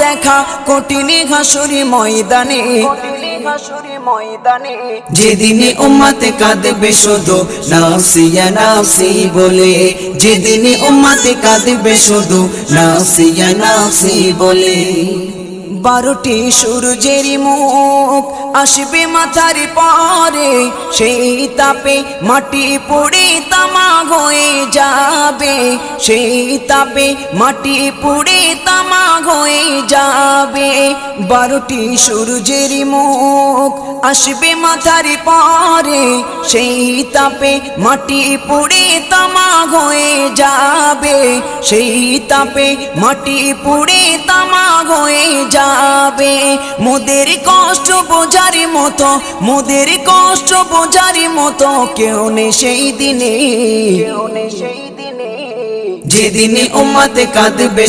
দেখা কঠিন হাসুরি ময়দানে, যেদিনে উম্মতে কাঁদবে শুধু নাফসিয়া নাফসি বলে, যেদিনে উম্মতে কাঁদবে শুধু নাফসিয়া নাফসি বলে। 12টি সূর্যের মুখ আসবে মাথার পরে, সেই তাপে মাটি পুড়ে তামা হয়ে যাবে, সেই তাপে মাটি পুড়ে তামা হয়ে যাবে। 12টি সূর্যের মুখ আসবে মাথার পরে, সেই তাপে মাটি পুড়ে তামা হয়ে যাবে, সেই তাপে মাটি পুড়ে তামা হয়ে যাবে। মোদের কষ্ট বোঝার মতো, মোদের কষ্ট বোঝার মতো কেউ নেই সেই দিনে, যেদিনে উম্মতে কাঁদবে